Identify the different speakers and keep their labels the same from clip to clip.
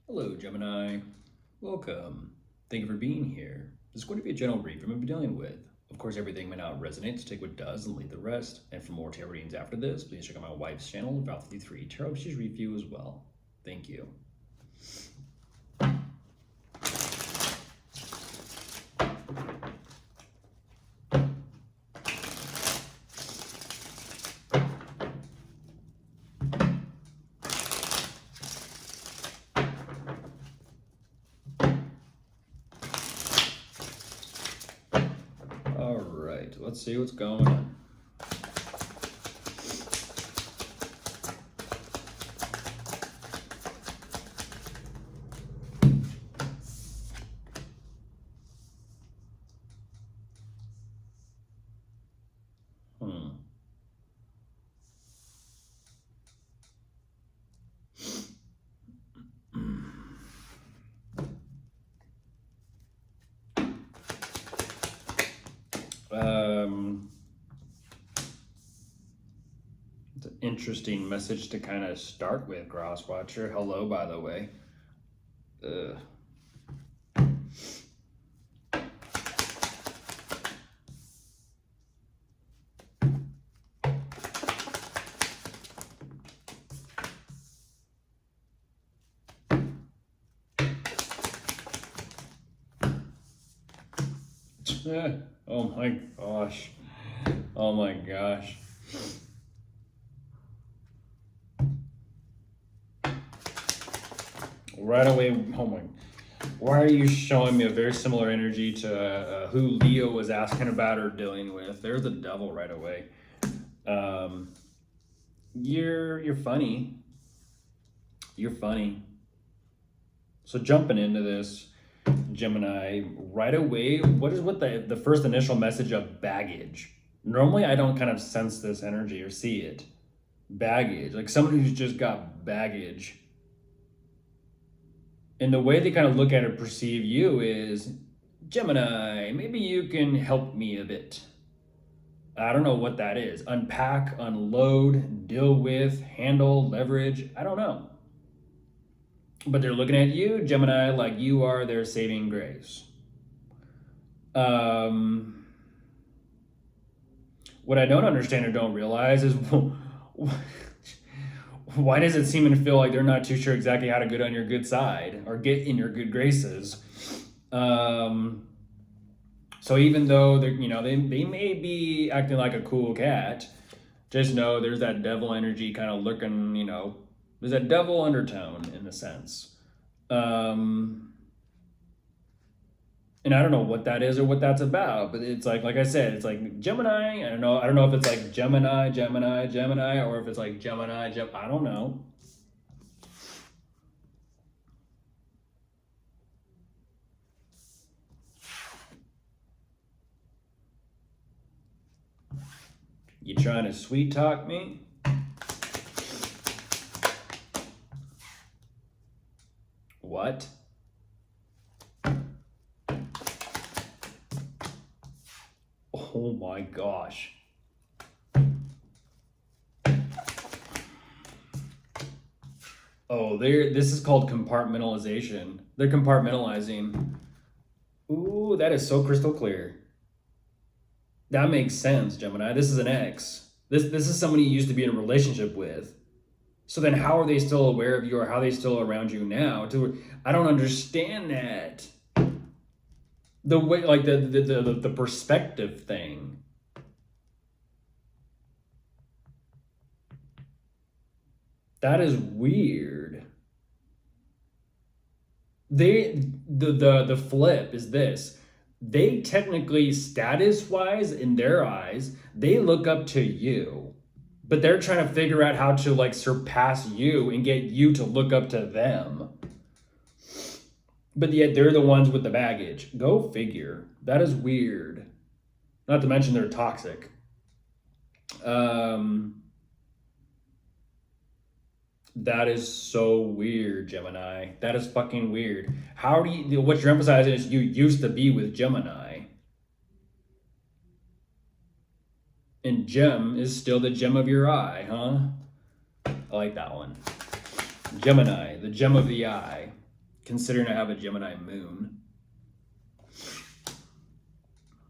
Speaker 1: Hello, Gemini. Welcome. Thank you for being here. This is going to be a general read from what we're dealing with. Of course, everything may not resonate, so take what does and leave the rest. And for more tarot readings after this, please check out my wife's channel, Val53 Tarot. She's review as well. Thank you. All right, let's see what's going on. It's an interesting message to kind of start with, Crosswatcher. Hello, by the way. Oh my gosh. Oh my gosh. Right away, oh my. Why are you showing me a very similar energy to who Leo was asking about or dealing with? There's the devil right away. You're funny. You're funny. So jumping into this, Gemini, right away, what is the first initial message of baggage? Normally I don't kind of sense this energy or see it. Baggage, like someone who's just got baggage. And the way they kind of look at it, perceive you is, Gemini, maybe you can help me a bit. I don't know what that is. Unpack, unload, deal with, handle, leverage. I don't know. But they're looking at you, Gemini, like you are their saving grace. What I don't understand or don't realize is why does it seem and feel like they're not too sure exactly how to get on your good side or get in your good graces? So even though they're, they may be acting like a cool cat, just know there's that devil energy kind of lurking, there's that devil undertone in a sense. And I don't know what that is or what that's about, but it's like I said, it's like Gemini. I don't know if it's like Gemini, or if it's like Gemini, I don't know. You trying to sweet talk me? What? Oh my gosh. Oh, this is called compartmentalization. They're compartmentalizing. Ooh, that is so crystal clear. That makes sense, Gemini. This is an ex. This is somebody you used to be in a relationship with. So then how are they still aware of you, or how are they still around you now? I don't understand that. The way, like the perspective thing. That is weird. The flip is this. They technically, status-wise, in their eyes, they look up to you. But they're trying to figure out how to like surpass you and get you to look up to them. But yet they're the ones with the baggage. Go figure. That is weird. Not to mention they're toxic. That is so weird, Gemini. That is fucking weird. How do you, what you're emphasizing is you used to be with Gemini. And gem is still the gem of your eye, huh? I like that one. Gemini, the gem of the eye. considering I have a Gemini moon.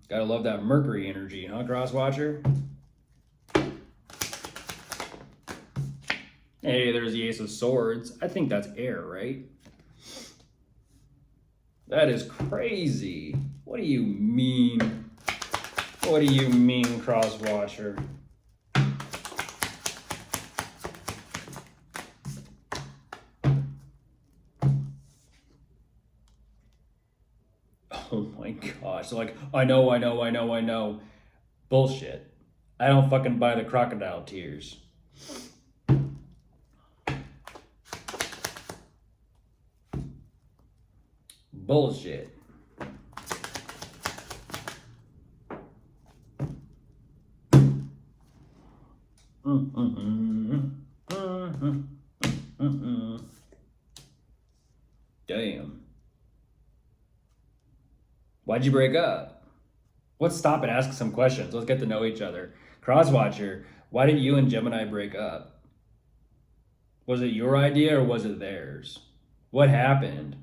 Speaker 1: Gotta love that Mercury energy, huh, Crosswatcher? Hey, there's the Ace of Swords. I think that's air, right? That is crazy. What do you mean? What do you mean, Crosswatcher? Oh my gosh. Like, I know. Bullshit. I don't fucking buy the crocodile tears. Bullshit. Damn. Why'd you break up? Let's stop and ask some questions. Let's get to know each other. Crosswatcher, why did you and Gemini break up? Was it your idea or was it theirs? What happened?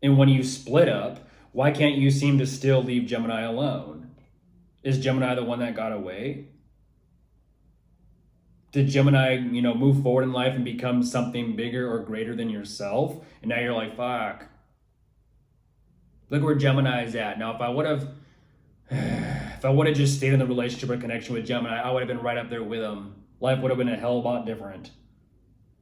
Speaker 1: And when you split up, why can't you seem to still leave Gemini alone? Is Gemini the one that got away? Did Gemini, move forward in life and become something bigger or greater than yourself? And now you're like, fuck. Look where Gemini's at. Now, if I would have just stayed in the relationship or connection with Gemini, I would have been right up there with him. Life would have been a hell of a lot different.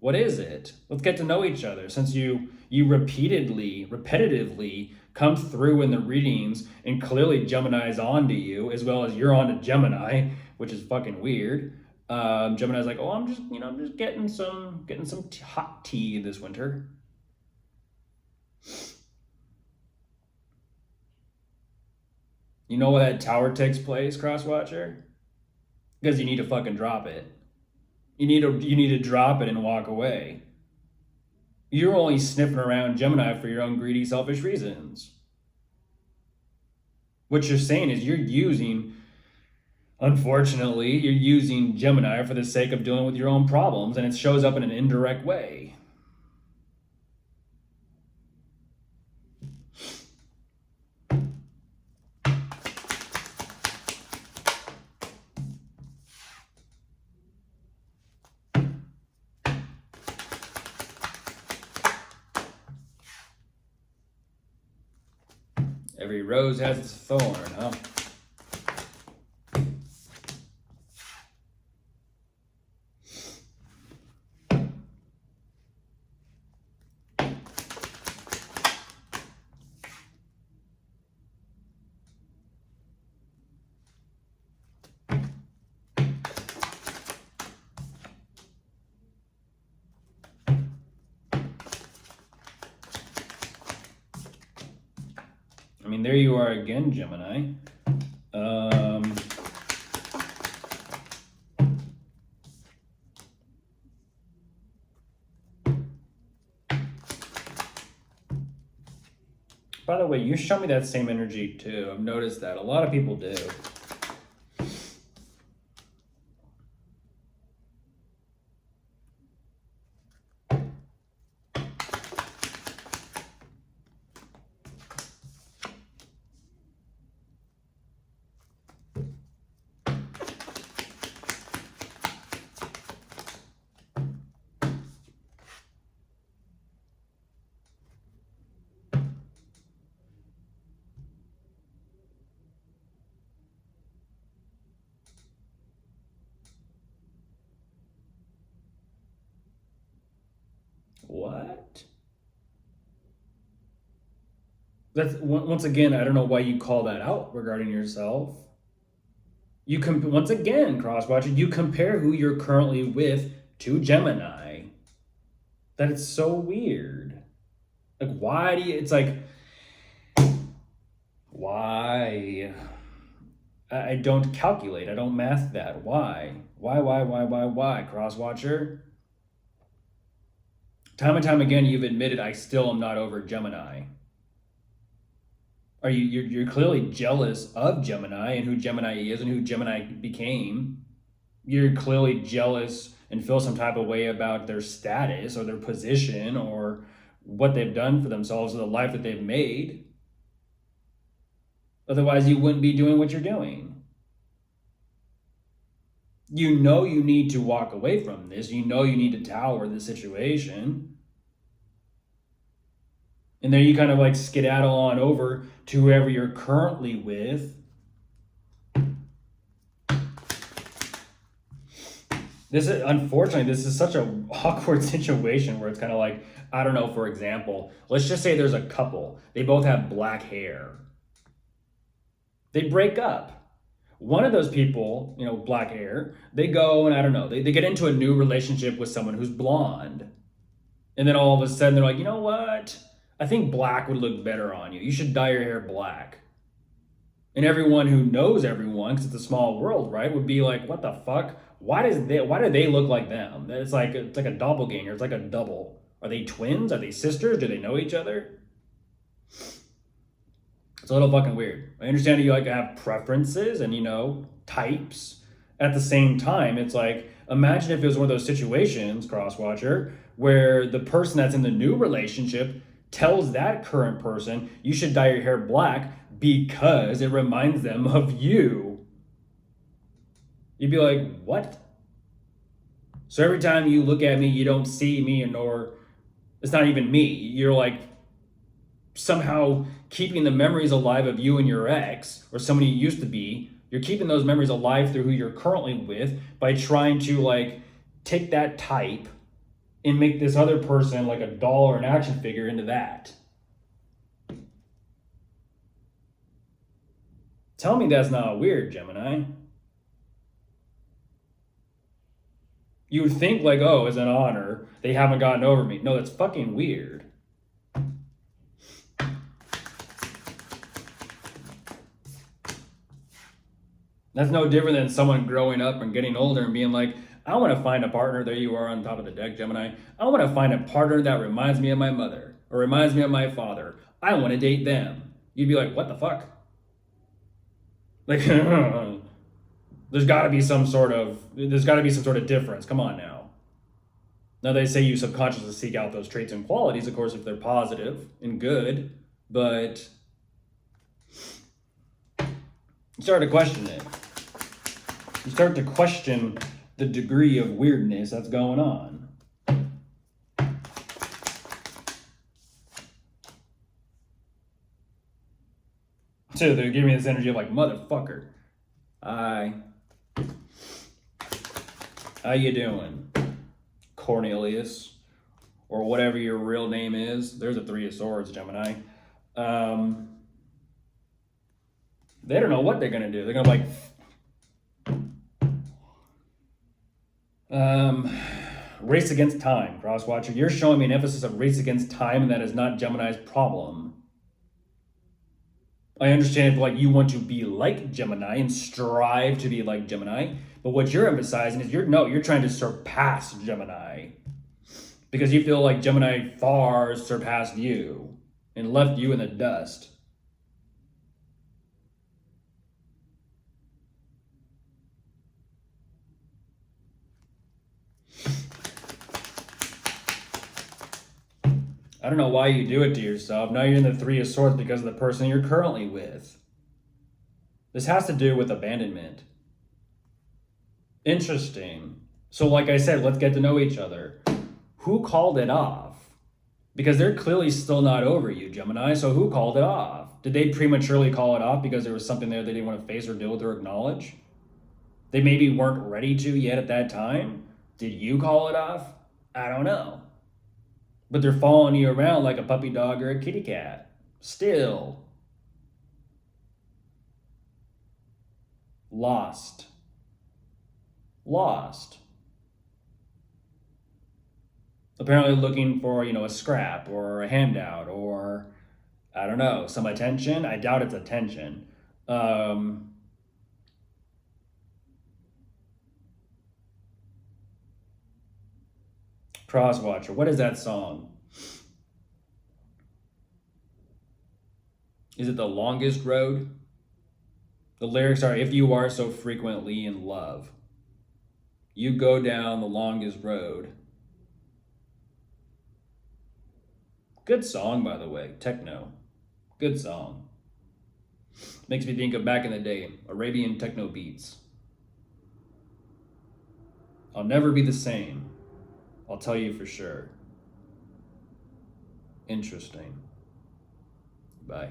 Speaker 1: What is it? Let's get to know each other. Since you repetitively come through in the readings, and clearly Gemini's on to you, as well as you're on to Gemini, which is fucking weird. Gemini's like, oh, I'm just getting some hot tea this winter. You know why that tower takes place, Crosswatcher? Because you need to fucking drop it. You need to drop it and walk away. You're only sniffing around Gemini for your own greedy, selfish reasons. What you're saying is unfortunately, you're using Gemini for the sake of dealing with your own problems, and it shows up in an indirect way. Every rose has its thorn, huh? I mean, there you are again, Gemini. By the way, you show me that same energy too. I've noticed that. A lot of people do. What? That's once again, I don't know why you call that out regarding yourself. Once again, Crosswatcher, you compare who you're currently with to Gemini. That it's so weird. Like, why do you? It's like, why? I don't calculate. I don't math that. Why? Why? Crosswatcher. Time and time again, you've admitted I still am not over Gemini. You're clearly jealous of Gemini and who Gemini is and who Gemini became. You're clearly jealous and feel some type of way about their status or their position or what they've done for themselves or the life that they've made. Otherwise, you wouldn't be doing what you're doing. You know you need to walk away from this. You know you need to tower the situation. And then you kind of like skedaddle on over to whoever you're currently with. Unfortunately, this is such an awkward situation where it's kind of like, I don't know, for example, let's just say there's a couple. They both have black hair. They break up. One of those people, black hair, they go and I don't know, they get into a new relationship with someone who's blonde. And then all of a sudden they're like, you know what? I think black would look better on you. You should dye your hair black. And everyone who knows everyone, because it's a small world, right, would be like, what the fuck? Why do they look like them? It's like a doppelganger. It's like a double. Are they twins? Are they sisters? Do they know each other? It's a little fucking weird. I understand that you like to have preferences and, types. At the same time, it's like, imagine if it was one of those situations, Crosswatcher, where the person that's in the new relationship tells that current person, you should dye your hair black because it reminds them of you. You'd be like, what? So every time you look at me, you don't see me, nor it's not even me. You're like somehow keeping the memories alive of you and your ex or somebody you used to be. You're keeping those memories alive through who you're currently with by trying to like take that type and make this other person like a doll or an action figure into that. Tell me that's not weird, Gemini. You would think like, oh, as an honor, they haven't gotten over me. No, that's fucking weird. That's no different than someone growing up and getting older and being like, I want to find a partner. There you are on top of the deck, Gemini. I want to find a partner that reminds me of my mother or reminds me of my father. I want to date them. You'd be like, what the fuck? Like, there's got to be some sort of difference. Come on now. Now they say you subconsciously seek out those traits and qualities, of course, if they're positive and good, but you start to question it. You start to question the degree of weirdness that's going on. So they're giving me this energy of like, motherfucker. Hi. How you doing? Cornelius. Or whatever your real name is. There's a 3 of Swords, Gemini. They don't know what they're going to do. They're going to like... race against time, Crosswatcher. You're showing me an emphasis of race against time, and that is not Gemini's problem. I understand if like you want to be like Gemini and strive to be like Gemini, but what you're emphasizing is you're trying to surpass Gemini because you feel like Gemini far surpassed you and left you in the dust. I don't know why you do it to yourself. Now you're in the 3 of Swords because of the person you're currently with. This has to do with abandonment. Interesting. So like I said, let's get to know each other. Who called it off? Because they're clearly still not over you, Gemini. So who called it off? Did they prematurely call it off because there was something there they didn't want to face or deal with or acknowledge? They maybe weren't ready to yet at that time? Did you call it off? I don't know. But they're following you around like a puppy dog or a kitty cat. Still. Lost. Apparently looking for, a scrap or a handout or, I don't know, some attention. I doubt it's attention. Crosswatcher, what is that song? Is it The Longest Road? The lyrics are, if you are so frequently in love, you go down the longest road. Good song, by the way. Techno. Good song. Makes me think of back in the day, Arabian techno beats. I'll never be the same. I'll tell you for sure. Interesting. Bye.